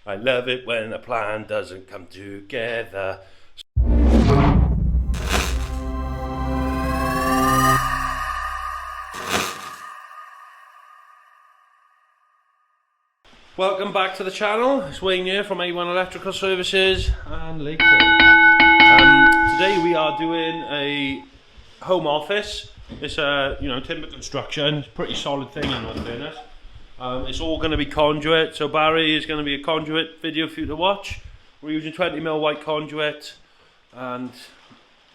I love it when a plan doesn't come together. Welcome back to the channel. It's Wayne here from A1 Electrical Services and Leighton. Today we are doing a home office. It's a timber construction. It's a pretty solid thing in all fairness. It's all going to be conduit. So Barry is going to be a conduit video for you to watch. We're using 20mm white conduit, and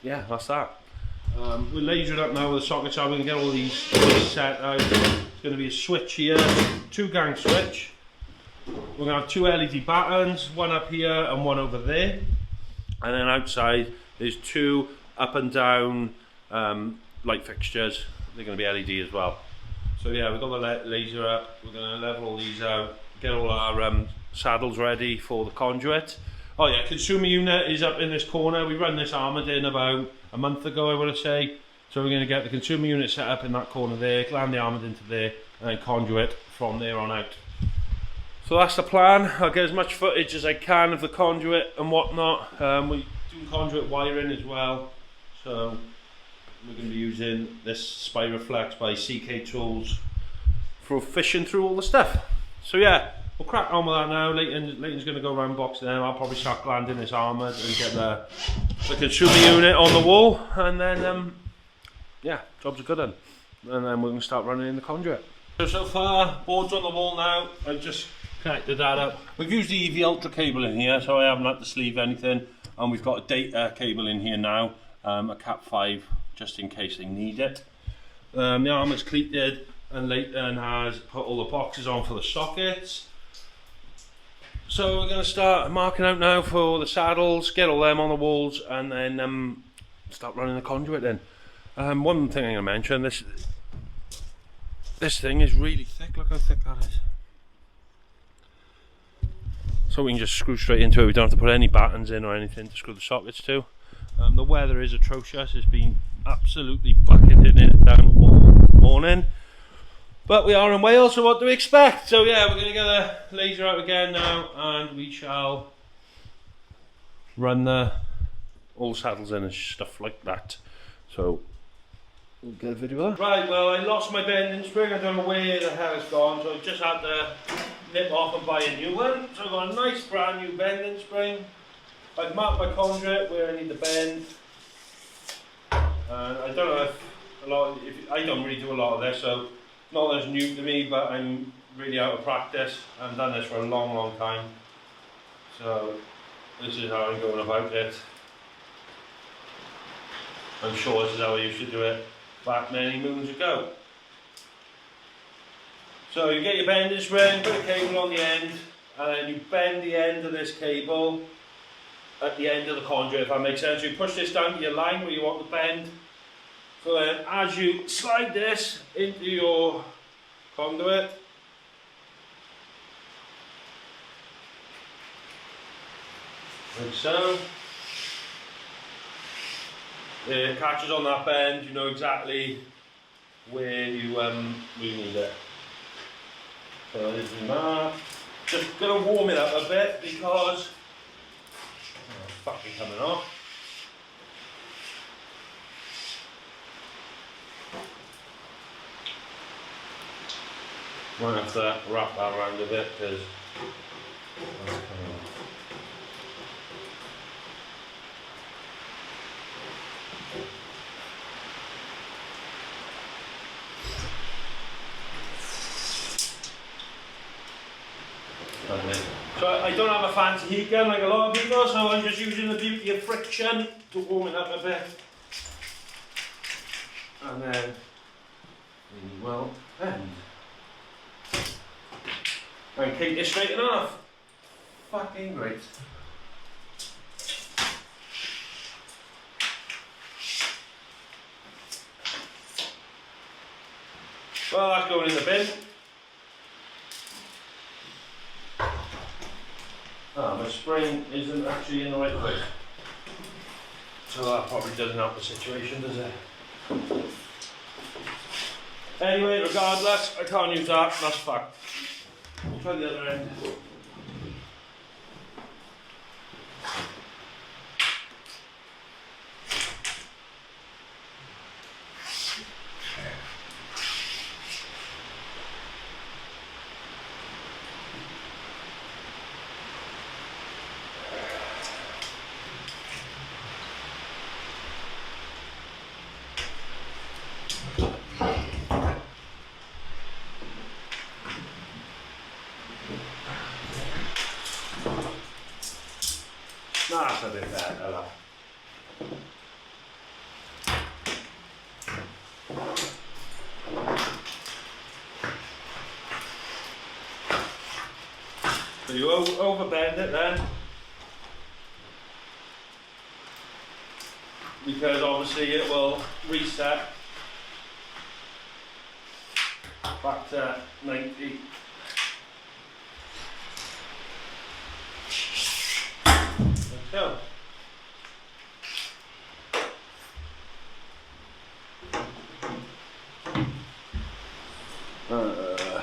yeah, that's that. We're lasering up now with the sockets. So we're going to get all these set out. There's going to be a switch here, 2-gang switch. We're going to have 2 LED buttons, one up here and one over there, and then outside there's 2 up and down light fixtures. They're going to be LED as well. So yeah, we've got the laser up. We're going to level all these out, get all our saddles ready for the conduit. Oh yeah, consumer unit is up in this corner. We run this armoured in about a month ago, I want to say. So we're going to get the consumer unit set up in that corner there, land the armoured into there, and then conduit from there on out. So that's the plan. I'll get as much footage as I can of the conduit and whatnot. We do conduit wiring as well. So we're going to be using this Spiroflex by CK Tools for fishing through all the stuff. So yeah, we'll crack on with that now. Leighton's going to go around boxing them. I'll probably start landing this armoured and get the consumer unit on the wall. And then, yeah, job's a good one. And then we're going to start running in the conduit. So far, board's on the wall now. I've just connected that up. We've used the EV Ultra cable in here, so I haven't had to sleeve anything. And we've got a data cable in here now, a Cat 5, just in case they need it. The armour's cleated, and Leighton has put all the boxes on for the sockets. So we're going to start marking out now for the saddles, get all them on the walls, and then start running the conduit in. One thing I'm going to mention, this thing is really thick. Look how thick that is. So we can just screw straight into it. We don't have to put any battens in or anything to screw the sockets to. The weather is atrocious. It's been absolutely bucketing it down all morning. But we are in Wales, so what do we expect? So yeah, we're going to get the laser out again now, and we shall run all saddles in and stuff like that. So we'll get a video of that. Right, well, I lost my bending spring. I don't know where the hell it's gone, so I just had to nip off and buy a new one. So I've got a nice brand new bending spring. I've marked my conduit where I need to bend. And I don't know if I don't really do a lot of this, so not that's new to me, but I'm really out of practice. I haven't done this for a long time. So this is how I'm going about it. I'm sure this is how I used to do it back many moons ago. So you get your bending spring, put a cable on the end, and then you bend the end of this cable at the end of the conduit, if that makes sense. You push this down to your line where you want to bend. So then as you slide this into your conduit, like so, it catches on that bend, you know exactly where you need it. So this is that. Just gonna warm it up a bit because it's fucking coming off. Might have to wrap that around a bit because that's coming off. So I don't have a fancy heat gun like a lot of people, so I'm just using the beauty of friction to warm it up a bit. And then we will bend. And keep this straight enough. Fucking great. Well, that's going in the bin. My spring isn't actually in the right place. So that probably doesn't help the situation, does it? Anyway, regardless, I can't use that, that's fact. We'll try the other end. That's a bit better. That. So you overbend it then, because obviously it will reset back to 90. Let's go. So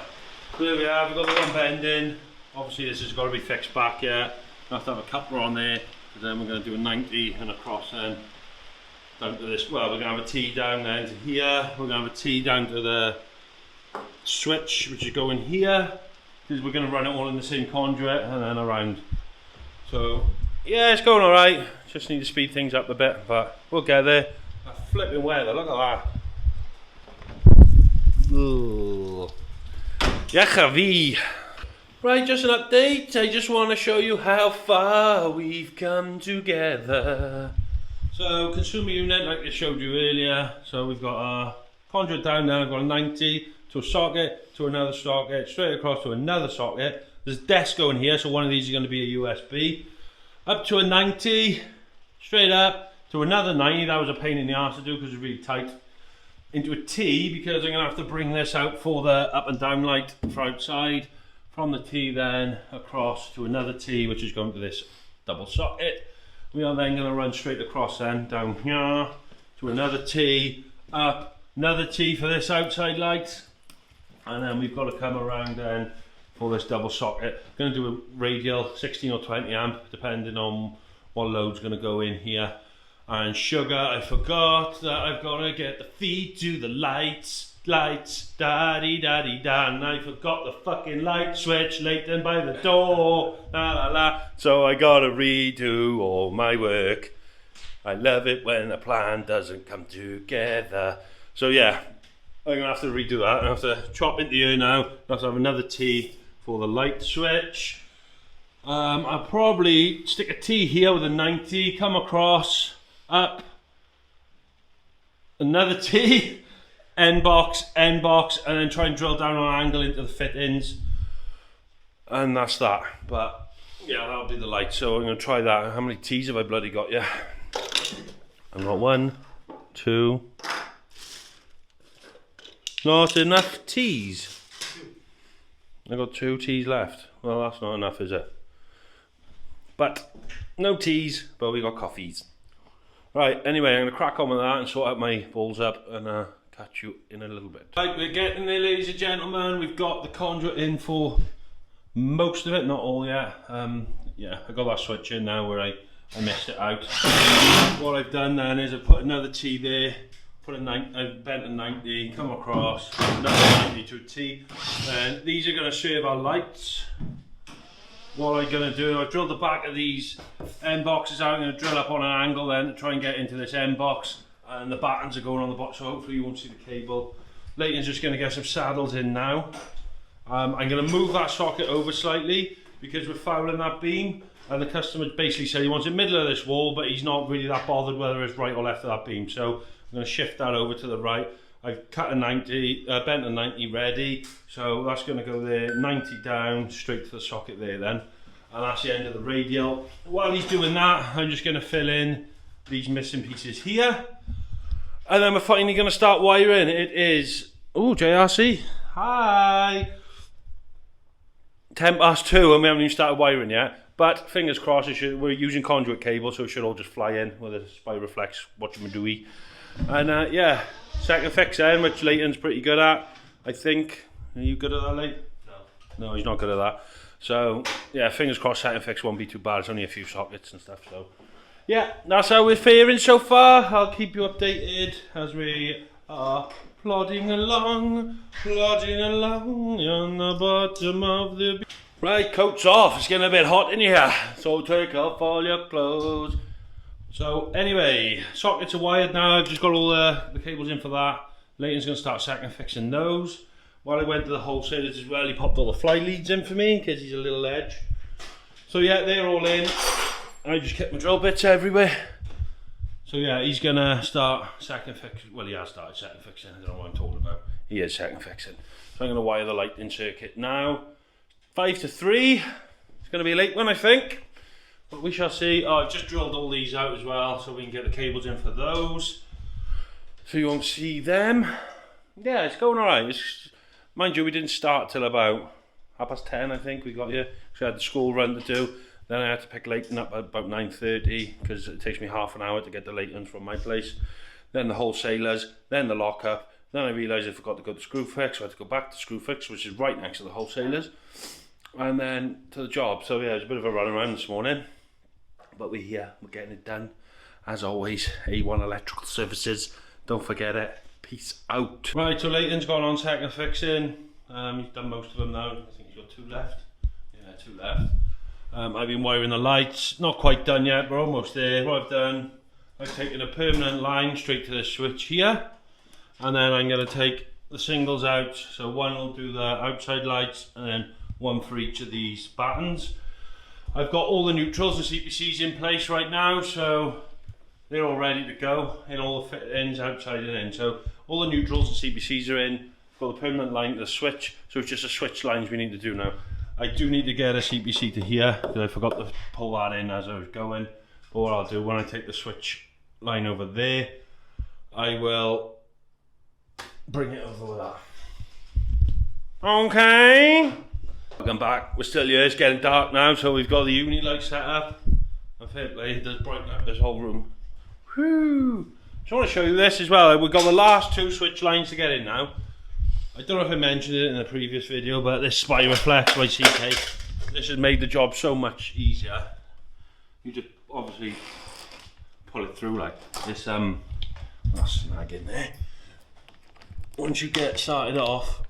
there we are, we've got the one bending. Obviously this has got to be fixed back here. We have to have a coupler on there, and then we're going to do a 90 and a cross then down to this. Well, we're going to have a T down then to here. We're going to have a T down to the switch, which is going here, because we're going to run it all in the same conduit and then around. So yeah, it's going alright. Just need to speed things up a bit, but we'll get there. A flipping weather, look at that. Ooh. Yachavi. Right, just an update. I just want to show you how far we've come together. So, consumer unit, like I showed you earlier. So we've got our conduit down there. I've got a 90 to a socket, to another socket, straight across to another socket. There's a desk going here, so one of these is going to be a USB. Up to a 90, straight up to another 90. That was a pain in the arse to do because it's really tight. Into a T, because I'm going to have to bring this out for the up and down light for outside. From the T then across to another T, which is going to this double socket. We are then going to run straight across then down here to another T, up, another T for this outside light, and then we've got to come around then for this double socket. Going to do a radial 16 or 20 amp depending on what load's going to go in here. And sugar, I forgot that I've got to get the feed to the lights, da-dee-da-dee-da, and I forgot the fucking light switch late in by the door, la la la, so I gotta redo all my work. I love it when a plan doesn't come together. So yeah, I'm gonna have to redo that. I have to chop into here now. I have to have another T for the light switch. I'll probably stick a T here with a 90, come across, up, another T, end box, and then try and drill down on an angle into the fittings, and that's that. But yeah, that'll be the light. So I'm going to try that. How many T's have I bloody got? Yeah, I've got 1, 2, not enough T's. I got 2 T's left. Well, that's not enough, is it? But no T's, but we got coffees. Right, anyway, I'm going to crack on with that and sort out my balls up, and catch you in a little bit. Right, we're getting there, ladies and gentlemen. We've got the conduit in for most of it, not all yet. Yeah, I got that switch in now where I messed it out. What I've done then is I've put another T there, I've bent a 90, come across, another 90 to a T, and these are going to serve our lights. What I'm going to do, I've drilled the back of these end boxes out. I'm going to drill up on an angle then to try and get into this end box, and the battens are going on the box, so hopefully you won't see the cable. Leighton's just going to get some saddles in now. I'm going to move that socket over slightly because we're fouling that beam, and the customer basically said he wants it middle of this wall, but he's not really that bothered whether it's right or left of that beam, so I'm going to shift that over to the right. I've cut a 90, bent a 90 ready, so that's going to go there, 90 down, straight to the socket there then, and that's the end of the radial. While he's doing that, I'm just going to fill in these missing pieces here, and then we're finally going to start wiring. It is, oh, JRC, hi, 2:10, and we haven't even started wiring yet, but fingers crossed, we're using conduit cable, so it should all just fly in with a Spireflex watchamadooey. And yeah, second fix then, which Leighton's pretty good at, I think. Are you good at that, Leighton? No, he's not good at that. So yeah, fingers crossed second fix won't be too bad. It's only a few sockets and stuff, so yeah, that's how we're faring so far. I'll keep you updated as we are plodding along on the bottom of the... Right, coat's off. It's getting a bit hot in here, so take off all your clothes. So anyway, sockets are wired now. I've just got all the cables in for that. Leighton's going to start second fixing those. While I went to the wholesalers as well, he popped all the fly leads in for me because he's a little edge. So yeah, they're all in. I just kept my drill bits everywhere. So yeah, he's gonna start second fixing. Well, he has started second fixing. I don't know what I'm talking about. He is second fixing. So I'm gonna wire the lighting circuit now. 5 to 3. It's gonna be a late one, I think, but we shall see. Oh, I've just drilled all these out as well, so we can get the cables in for those. So you won't see them. Yeah, it's going alright. Mind you, we didn't start till about 10:30, I think. We got here. So I had the school run to do. Then I had to pick Leighton up at about 9:30 because it takes me half an hour to get the Leightons from my place. Then the wholesalers, then the lockup. Then I realised I forgot to go to Screwfix, so I had to go back to Screwfix, which is right next to the wholesalers. And then to the job. So yeah, it was a bit of a run around this morning. But we're here, we're getting it done. As always, A1 Electrical Services. Don't forget it. Peace out. Right, so Leighton's gone on second fixing. He's done most of them now. I think he's got 2 left. Yeah, 2 left. I've been wiring the lights, not quite done yet, but almost there. What I've done, I've taken a permanent line straight to the switch here, and then I'm going to take the singles out, so one will do the outside lights, and then one for each of these buttons. I've got all the neutrals and CPCs in place right now, so they're all ready to go, in all the fit-ins, outside and in. So all the neutrals and CPCs are in, got the permanent line to the switch, so it's just the switch lines we need to do now. I do need to get a CPC to here because I forgot to pull that in as I was going. But what I'll do when I take the switch line over there, I will bring it over with that. Okay. Welcome back. We're still here. It's getting dark now, so we've got the uni light set up. And fair play, it does brighten up this whole room. Whew. Just want to show you this as well. We've got the last 2 switch lines to get in now. I don't know if I mentioned it in the previous video, but this Spy Reflex by CK, this has made the job so much easier. You just obviously pull it through like this. That's snag in there. Once you get started off,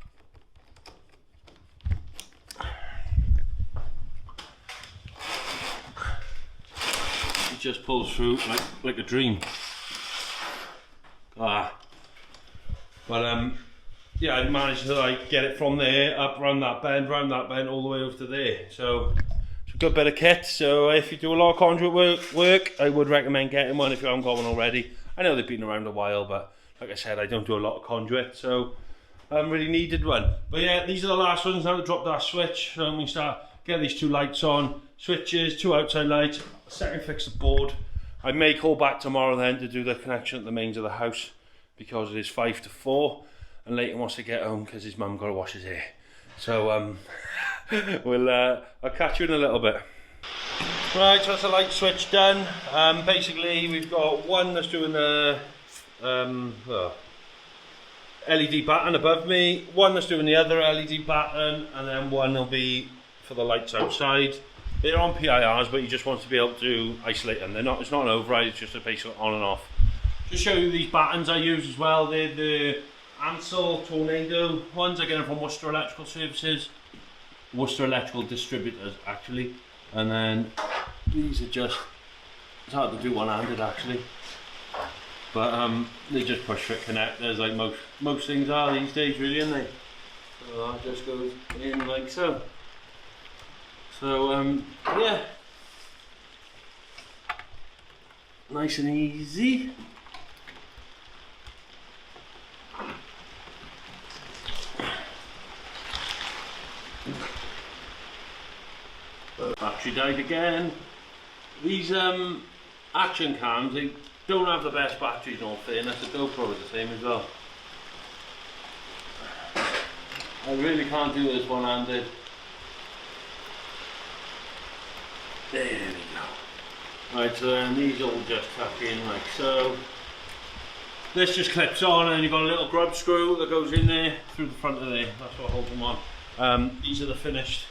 it just pulls through like a dream. But yeah, I managed to like get it from there up round that bend, all the way over to there. So it's a good bit of kit. So if you do a lot of conduit work, I would recommend getting one if you haven't got one already. I know they've been around a while, but like I said, I don't do a lot of conduit, so I haven't really needed one. But yeah, these are the last ones now to drop that switch. So we start get these 2 lights on, switches, 2 outside lights, second fix the board. I may call back tomorrow then to do the connection at the mains of the house because it is 5 to 4. And Leighton wants to get home because his mum got to wash his hair. So I'll catch you in a little bit. Right, so that's the light switch done. Basically we've got one that's doing the LED button above me, one that's doing the other LED button, and then one will be for the lights outside. They're on PIRs, but you just want to be able to isolate them. It's not an override, it's just a basic on and off. Just show you these buttons I use as well. They're the Ansel Tornado ones. I get them from Worcester Electrical Services, Worcester Electrical Distributors actually. And then these are just, it's hard to do one-handed actually, but they just push fit connectors like most things are these days really, aren't they? So that just goes in like so. So yeah, nice and easy. Battery died again. These action cams, they don't have the best batteries in all fairness. The GoPro is the same as well. I really can't do this one-handed. There we go. Right, so then these all just tuck in like so. This just clips on and you've got a little grub screw that goes in there through the front of there. That's what holds them on. These are the finished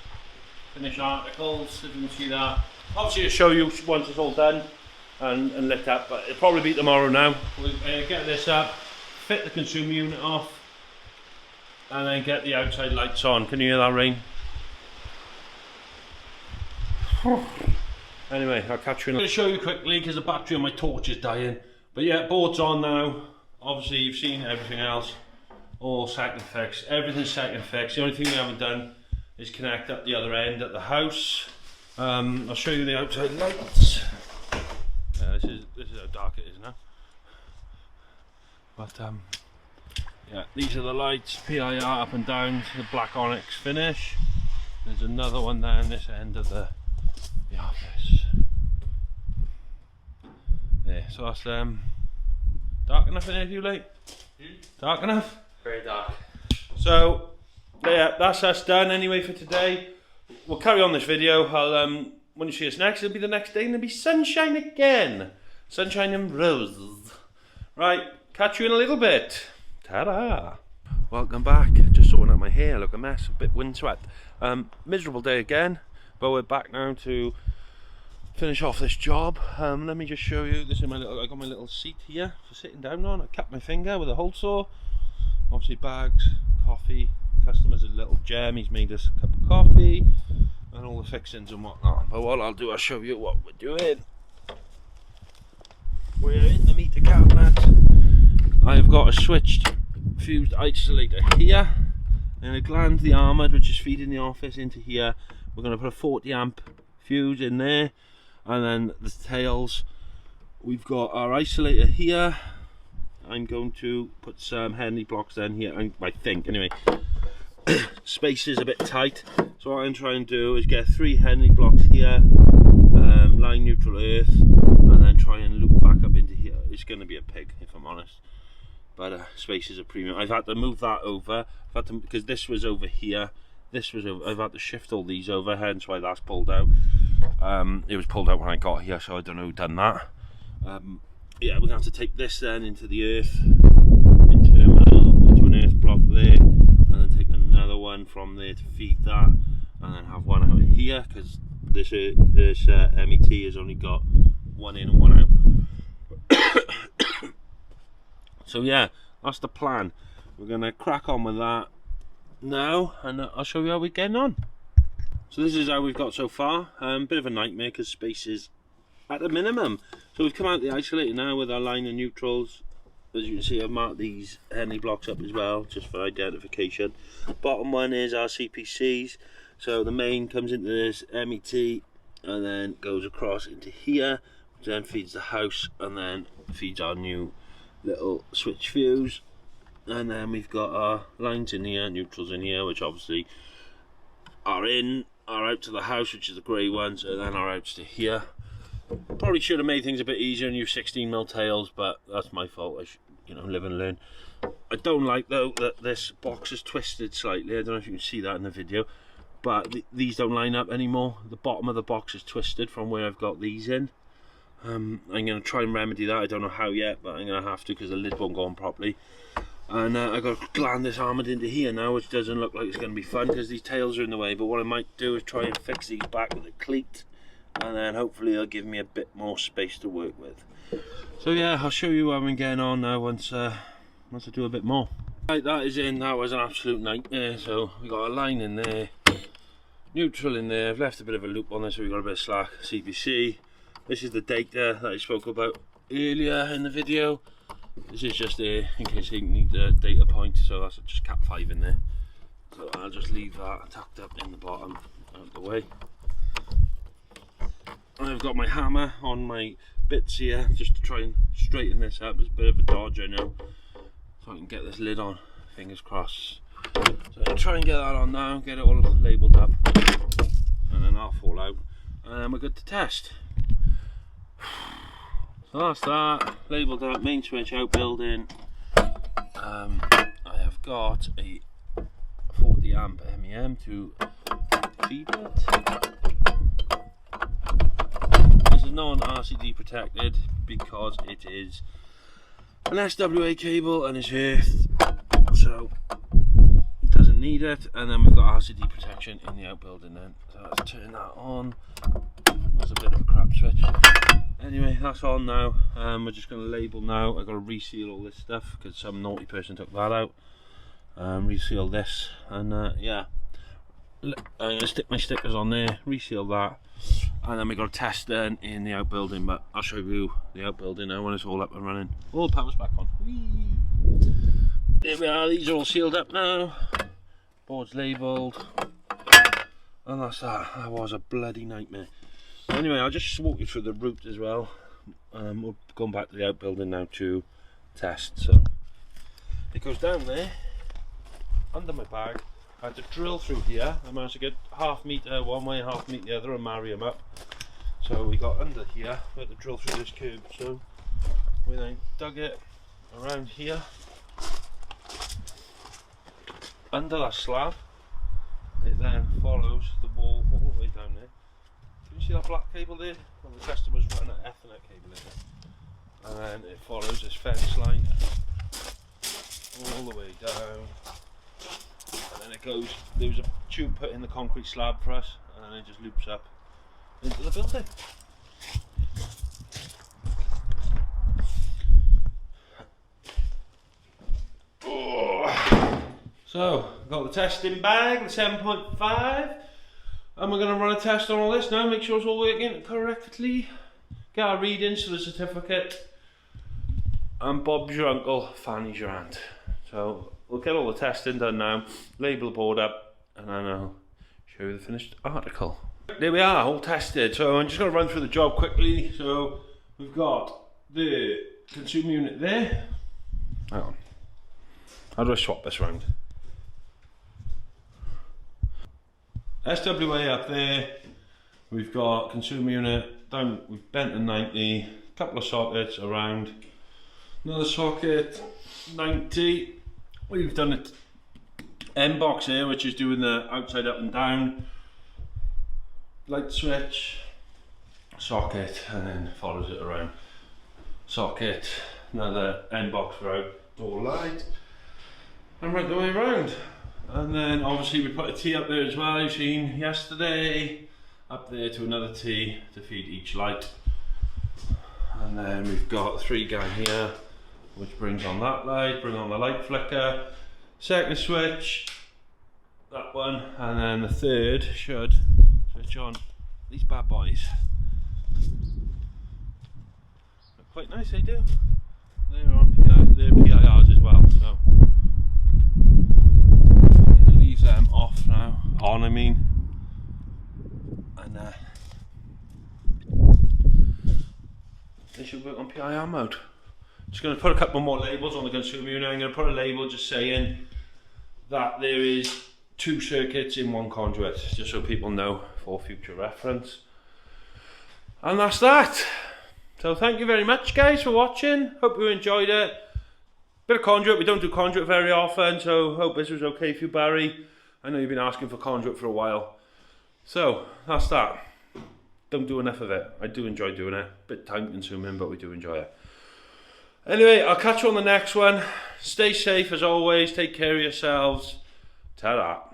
articles, if you can see that. Obviously I'll show you once it's all done and lit up, but it'll probably be tomorrow now. We'll get this up, fit the consumer unit off, and then get the outside lights on. Can you hear that rain? Anyway, I'll catch you in a... I'm going to show you quickly because the battery on my torch is dying. But yeah, board's on now. Obviously you've seen everything else. All second fix. Everything's second fix. The only thing we haven't done is connect up the other end at the house. I'll show you the outside lights. This is how dark it is now. But yeah, these are the lights, PIR up and down to the black onyx finish. There's another one down this end of the office. There, so that's dark enough in here if you like? Dark enough? Very dark. So yeah, that's us done anyway for today. We'll carry on this video. I'll when you see us next, it'll be the next day and there'll be sunshine again. Sunshine and roses. Right, catch you in a little bit. Ta-da! Welcome back. Just sorting out my hair, look a mess, a bit windswept. Miserable day again, but we're back now to finish off this job. Let me just show you. This is my little. I got my little seat here for sitting down on. I cut my finger with a hole saw. Obviously bags, coffee. Customer's a little gem. He's made us a cup of coffee and all the fixings and whatnot. But what I'll do, I'll show you what we're doing. We're in the meter cabinet. I've got a switched fused isolator here, and a gland the armoured, which is feeding the office into here. We're going to put a 40 amp fuse in there, and then the tails. We've got our isolator here. I'm going to put some Henley blocks in here, I think anyway. Space is a bit tight, so what I'm trying to do is get 3 Henley blocks here, line neutral earth, and then try and loop back up into here. It's going to be a pig if I'm honest, but space is a premium. I've had to move that over, because this was over here, this was over. I've had to shift all these over, hence why that's pulled out. It was pulled out when I got here, so I don't know who done that. Yeah, we're going to have to take this then into the earth, into an earth block there, and then take another one from there to feed that, and then have one out here, because this MET has only got one in and one out. So yeah, that's the plan. We're going to crack on with that now, and I'll show you how we're getting on. So this is how we've got so far. Bit of a nightmare because space is at a minimum. So we've come out the isolator now with our line of neutrals. As you can see, I've marked these Henley blocks up as well, just for identification. Bottom one is our CPCs. So the main comes into this MET and then goes across into here, which then feeds the house and then feeds our new little switch fuse. And then we've got our lines in here, neutrals in here, which obviously are out to the house, which is the grey ones, and then our outs to here. Probably should have made things a bit easier and use 16mm tails, but that's my fault. I should, you know, live and learn. I don't like though that this box is twisted slightly. I don't know if you can see that in the video, but these don't line up anymore. The bottom of the box is twisted from where I've got these in. I'm going to try and remedy that. I don't know how yet, but I'm going to have to because the lid won't go on properly. And I've got to gland this armoured into here now, which doesn't look like it's going to be fun because these tails are in the way. But what I might do is try and fix these back with a cleat, and then hopefully it'll give me a bit more space to work with. So yeah, I'll show you how I'm getting on now once I do a bit more. Right, that is in. That was an absolute nightmare. So we got a line in there, neutral in there. I've left a bit of a loop on this, so we've got a bit of slack. CPC. This is the data that I spoke about earlier in the video. This is just there in case you need a data point, so that's just Cat 5 in there. So I'll just leave that tucked up in the bottom, out of the way. I've got my hammer on my bits here just to try and straighten this up. It's a bit of a dodge, I know, so I can get this lid on, fingers crossed. So I'll try and get that on now, get it all labelled up, and then that'll fall out, and then we're good to test. So that's that, labelled up, main switch, outbuilding. I have got a 40 amp MEM to feed it. This is non-RCD protected because it is an SWA cable and it's earthed, so it doesn't need it. And then we've got RCD protection in the outbuilding then. So let's turn that on. That's a bit of a crap switch. Anyway, that's on now. We're just going to label now. I've got to reseal all this stuff because some naughty person took that out. Reseal this, and yeah, I'm going to stick my stickers on there, reseal that, and then we've got to test then in the outbuilding. But I'll show you the outbuilding now when it's all up and running. All the power's back on. Whee! There we are, these are all sealed up now. Board's labelled. And that's that. That was a bloody nightmare. Anyway, I'll just walk you through the route as well. We're going back to the outbuilding now to test. So it goes down there, under my bag. I had to drill through here. I managed to get ½ metre one way, ½ metre the other, and marry them up. So we got under here, we had to drill through this curb. So we then dug it around here, under that slab. It then follows the wall all the way down there. Can you see that black cable there? Well, the customer's running an Ethernet cable in it. And then it follows this fence line all the way down. And then it goes, there's a tube put in the concrete slab for us, and then it just loops up into the building. So, got the testing bag, the 7.5, and we're going to run a test on all this now, make sure it's all working correctly. Get our readings for the certificate, and Bob's your uncle, Fanny's your aunt. So, we'll get all the testing done now, label the board up, and then I'll show you the finished article. There we are, all tested. So, I'm just going to run through the job quickly. So, we've got the consumer unit there. Hang on. How do I swap this around? SWA up there, we've got consumer unit down, we've bent to 90, couple of sockets around, another socket, 90, we've done it end box here, which is doing the outside up and down, light switch, socket, and then follows it around, socket, another end box for outdoor light, and right the way around. And then obviously we put a T up there as well, you've seen yesterday, up there to another T to feed each light. And then we've got 3 gang here, which brings on that light, bring on the light flicker, second switch, that one, and then the third should switch on these bad boys. Look quite nice, they do. They're on they're PIRs as well, so. Them off now, on I mean, and they should work on PIR mode. Just going to put a couple more labels on the consumer unit. I'm going to put a label just saying that there is 2 circuits in 1 conduit, just so people know for future reference. And that's that. So thank you very much guys for watching, hope you enjoyed it. Bit of conduit, we don't do conduit very often, so hope this was okay for you, Barry. I know you've been asking for conduit for a while. So, that's that. Don't do enough of it. I do enjoy doing it. Bit time consuming, but we do enjoy it. Anyway, I'll catch you on the next one. Stay safe as always, take care of yourselves. Ta-ra.